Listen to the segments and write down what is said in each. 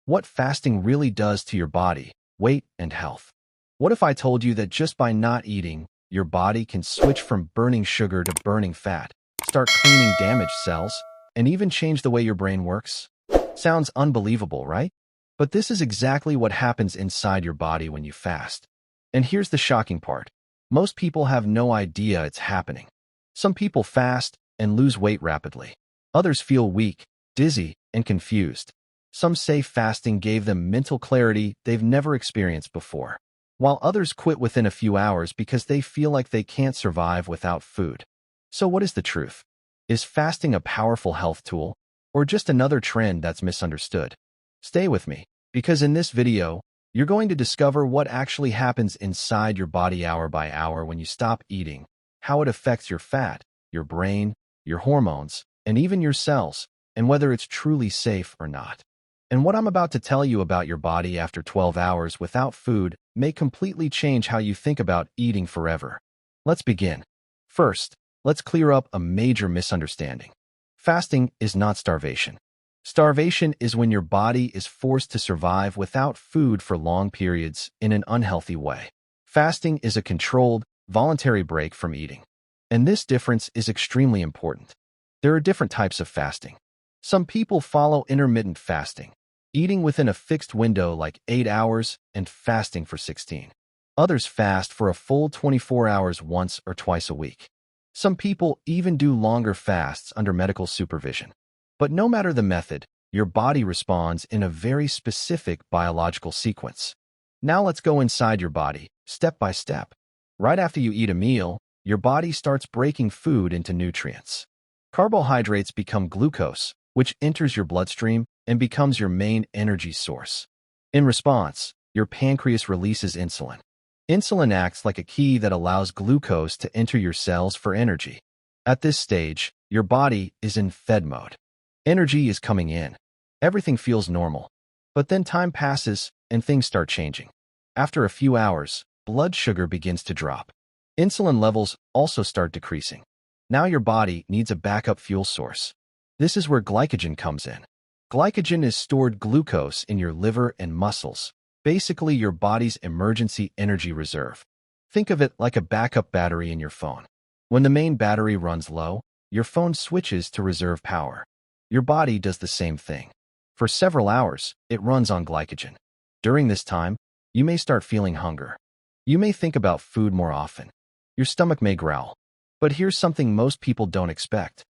What fasting really does to your body, weight, and health. What if I told you that just by not eating, your body can switch from burning sugar to burning fat, start cleaning damaged cells, and even change the way your brain works? Sounds unbelievable, right? But this is exactly what happens inside your body when you fast. And here's the shocking part. Most people have no idea it's happening. Some people fast and lose weight rapidly. Others feel weak, dizzy, and confused. Some say fasting gave them mental clarity they've never experienced before, while others quit within a few hours because they feel like they can't survive without food. So what is the truth? Is fasting a powerful health tool, or just another trend that's misunderstood? Stay with me, because in this video, you're going to discover what actually happens inside your body hour by hour when you stop eating, how it affects your fat, your brain, your hormones, and even your cells, and whether it's truly safe or not. And what I'm about to tell you about your body after 12 hours without food may completely change how you think about eating forever. Let's begin. First, let's clear up a major misunderstanding. Fasting is not starvation. Starvation is when your body is forced to survive without food for long periods in an unhealthy way. Fasting is a controlled, voluntary break from eating. And this difference is extremely important. There are different types of fasting. Some people follow intermittent fasting, eating within a fixed window like 8 hours and fasting for 16. Others fast for a full 24 hours once or twice a week. Some people even do longer fasts under medical supervision. But no matter the method, your body responds in a very specific biological sequence. Now let's go inside your body, step by step. Right after you eat a meal, your body starts breaking food into nutrients. Carbohydrates become glucose, which enters your bloodstream and becomes your main energy source. In response, your pancreas releases insulin. Insulin acts like a key that allows glucose to enter your cells for energy. At this stage, your body is in fed mode. Energy is coming in. Everything feels normal. But then time passes and things start changing. After a few hours, blood sugar begins to drop. Insulin levels also start decreasing. Now your body needs a backup fuel source. This is where glycogen comes in. Glycogen is stored glucose in your liver and muscles, basically your body's emergency energy reserve. Think of it like a backup battery in your phone. When the main battery runs low, your phone switches to reserve power. Your body does the same thing. For several hours, it runs on glycogen. During this time, you may start feeling hunger. You may think about food more often. Your stomach may growl. But here's something most people don't expect.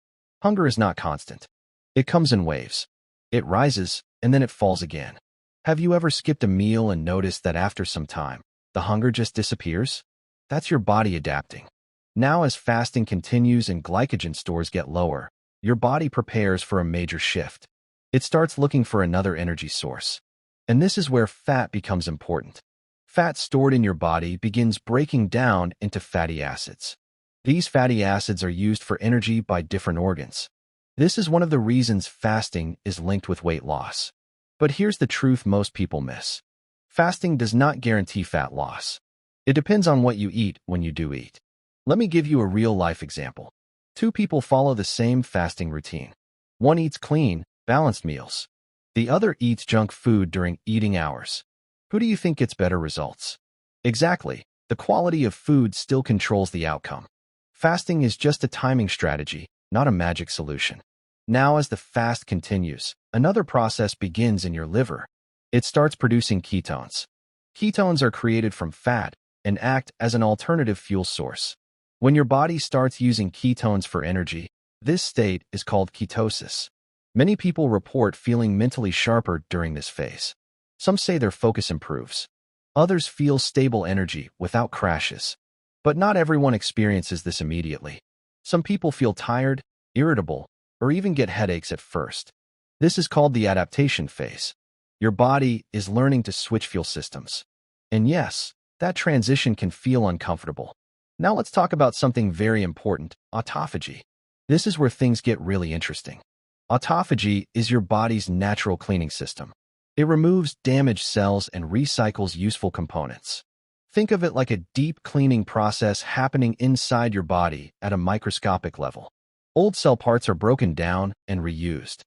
Hunger is not constant. It comes in waves. It rises, and then it falls again. Have you ever skipped a meal and noticed that after some time, the hunger just disappears? That's your body adapting. Now as fasting continues and glycogen stores get lower, your body prepares for a major shift. It starts looking for another energy source. And this is where fat becomes important. Fat stored in your body begins breaking down into fatty acids. These fatty acids are used for energy by different organs. This is one of the reasons fasting is linked with weight loss. But here's the truth most people miss. Fasting does not guarantee fat loss. It depends on what you eat when you do eat. Let me give you a real-life example. Two people follow the same fasting routine. One eats clean, balanced meals. The other eats junk food during eating hours. Who do you think gets better results? Exactly. The quality of food still controls the outcome. Fasting is just a timing strategy, not a magic solution. Now as the fast continues, another process begins in your liver. It starts producing ketones. Ketones are created from fat and act as an alternative fuel source. When your body starts using ketones for energy, this state is called ketosis. Many people report feeling mentally sharper during this phase. Some say their focus improves. Others feel stable energy without crashes. But not everyone experiences this immediately. Some people feel tired, irritable, or even get headaches at first. This is called the adaptation phase. Your body is learning to switch fuel systems. And yes, that transition can feel uncomfortable. Now let's talk about something very important, autophagy. This is where things get really interesting. Autophagy is your body's natural cleaning system. It removes damaged cells and recycles useful components. Think of it like a deep cleaning process happening inside your body at a microscopic level. Old cell parts are broken down and reused.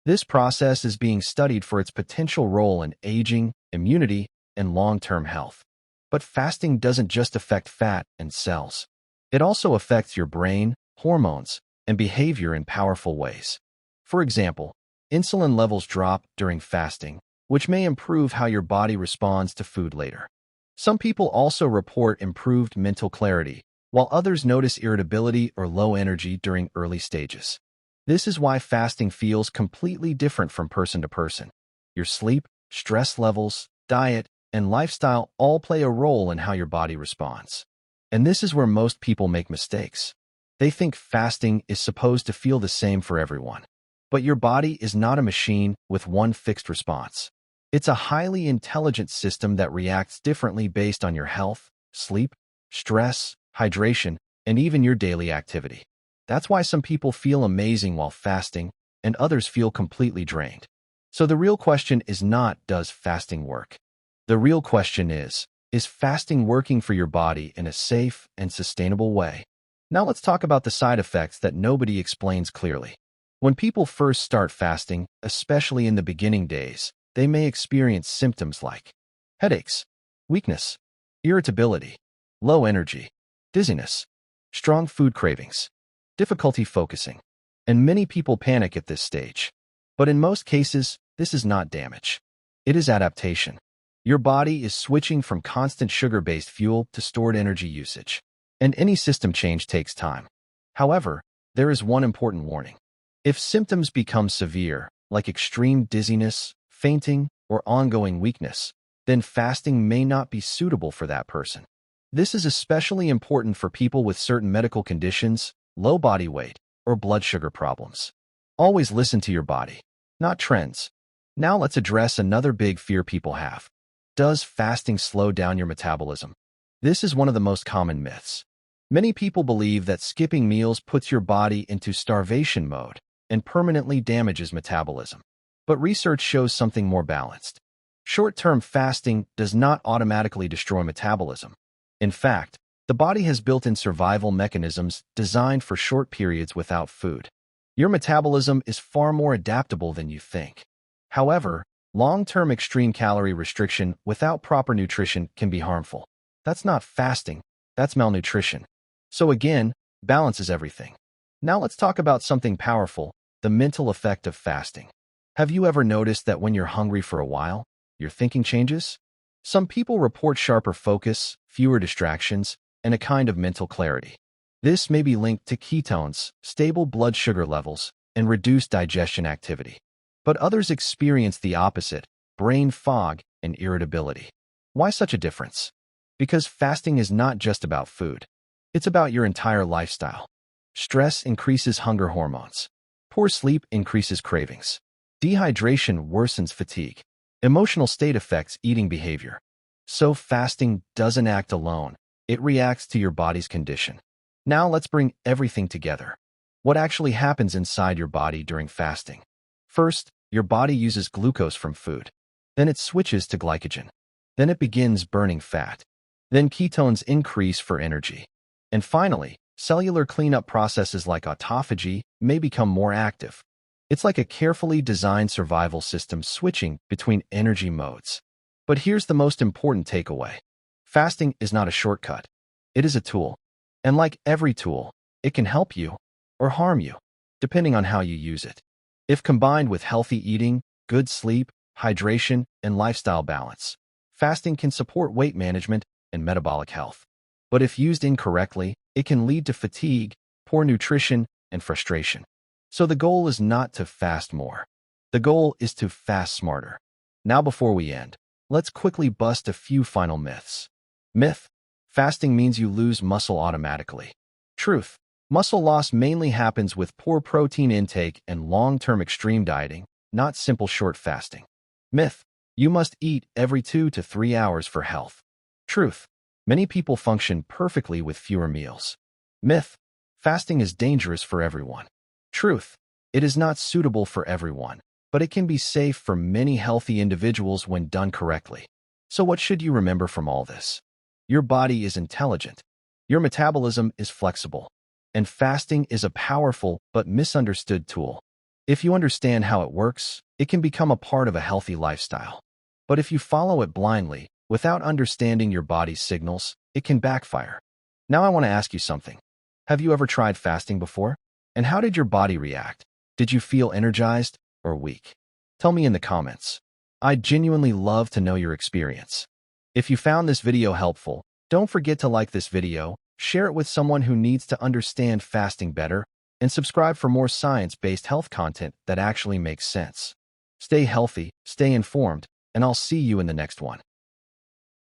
This process is being studied for its potential role in aging, immunity, and long-term health. But fasting doesn't just affect fat and cells. It also affects your brain, hormones, and behavior in powerful ways. For example, insulin levels drop during fasting, which may improve how your body responds to food later. Some people also report improved mental clarity, while others notice irritability or low energy during early stages. This is why fasting feels completely different from person to person. Your sleep, stress levels, diet, and lifestyle all play a role in how your body responds. And this is where most people make mistakes. They think fasting is supposed to feel the same for everyone. But your body is not a machine with one fixed response. It's a highly intelligent system that reacts differently based on your health, sleep, stress, hydration, and even your daily activity. That's why some people feel amazing while fasting, and others feel completely drained. So the real question is not, does fasting work? The real question is fasting working for your body in a safe and sustainable way? Now let's talk about the side effects that nobody explains clearly. When people first start fasting, especially in the beginning days, they may experience symptoms like headaches, weakness, irritability, low energy, dizziness, strong food cravings, difficulty focusing, and many people panic at this stage. But in most cases, this is not damage. It is adaptation. Your body is switching from constant sugar-based fuel to stored energy usage. And any system change takes time. However, there is one important warning. If symptoms become severe, like extreme dizziness, fainting, or ongoing weakness, then fasting may not be suitable for that person. This is especially important for people with certain medical conditions, low body weight, or blood sugar problems. Always listen to your body, not trends. Now let's address another big fear people have. Does fasting slow down your metabolism? This is one of the most common myths. Many people believe that skipping meals puts your body into starvation mode and permanently damages metabolism. But research shows something more balanced. Short-term fasting does not automatically destroy metabolism. In fact, the body has built-in survival mechanisms designed for short periods without food. Your metabolism is far more adaptable than you think. However, long-term extreme calorie restriction without proper nutrition can be harmful. That's not fasting, that's malnutrition. So again, balance is everything. Now let's talk about something powerful, the mental effect of fasting. Have you ever noticed that when you're hungry for a while, your thinking changes? Some people report sharper focus, fewer distractions, and a kind of mental clarity. This may be linked to ketones, stable blood sugar levels, and reduced digestion activity. But others experience the opposite, brain fog and irritability. Why such a difference? Because fasting is not just about food. It's about your entire lifestyle. Stress increases hunger hormones. Poor sleep increases cravings. Dehydration worsens fatigue. Emotional state affects eating behavior. So fasting doesn't act alone. It reacts to your body's condition. Now let's bring everything together. What actually happens inside your body during fasting? First, your body uses glucose from food. Then it switches to glycogen. Then it begins burning fat. Then ketones increase for energy. And finally, cellular cleanup processes like autophagy may become more active. It's like a carefully designed survival system switching between energy modes. But here's the most important takeaway. Fasting is not a shortcut. It is a tool. And like every tool, it can help you or harm you, depending on how you use it. If combined with healthy eating, good sleep, hydration, and lifestyle balance, fasting can support weight management and metabolic health. But if used incorrectly, it can lead to fatigue, poor nutrition, and frustration. So the goal is not to fast more. The goal is to fast smarter. Now before we end, let's quickly bust a few final myths. Myth: fasting means you lose muscle automatically. Truth: muscle loss mainly happens with poor protein intake and long-term extreme dieting, not simple short fasting. Myth: you must eat every 2 to 3 hours for health. Truth: many people function perfectly with fewer meals. Myth: fasting is dangerous for everyone. Truth: it is not suitable for everyone, but it can be safe for many healthy individuals when done correctly. So what should you remember from all this? Your body is intelligent. Your metabolism is flexible. And fasting is a powerful but misunderstood tool. If you understand how it works, it can become a part of a healthy lifestyle. But if you follow it blindly, without understanding your body's signals, it can backfire. Now I want to ask you something. Have you ever tried fasting before? And how did your body react? Did you feel energized or weak? Tell me in the comments. I'd genuinely love to know your experience. If you found this video helpful, don't forget to like this video, share it with someone who needs to understand fasting better, and subscribe for more science-based health content that actually makes sense. Stay healthy, stay informed, and I'll see you in the next one.